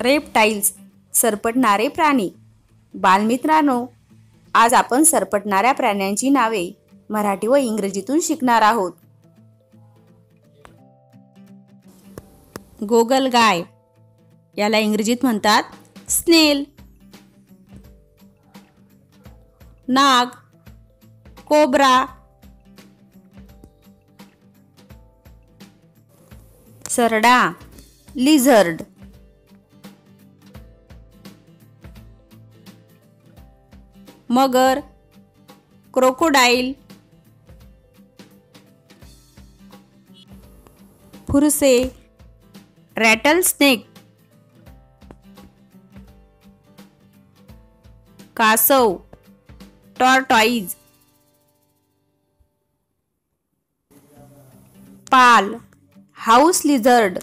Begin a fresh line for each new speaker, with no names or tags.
Reptiles, सरपटणारे प्राणी. बालमित्रांनो, आज आपण सरपटणाऱ्या प्राण्यांची नावे मराठी व इंग्रजीतून शिकणार आहोत. गोगलगाय, याला इंग्रजीत म्हणतात स्नेल. नाग, कोब्रा. सरडा, लिझर्ड. मगर, क्रोकोडाइल. फुरसे, रॅटलस्नेक. कासव, टॉर्टॉइज. पाल, हाऊस लिझर्ड.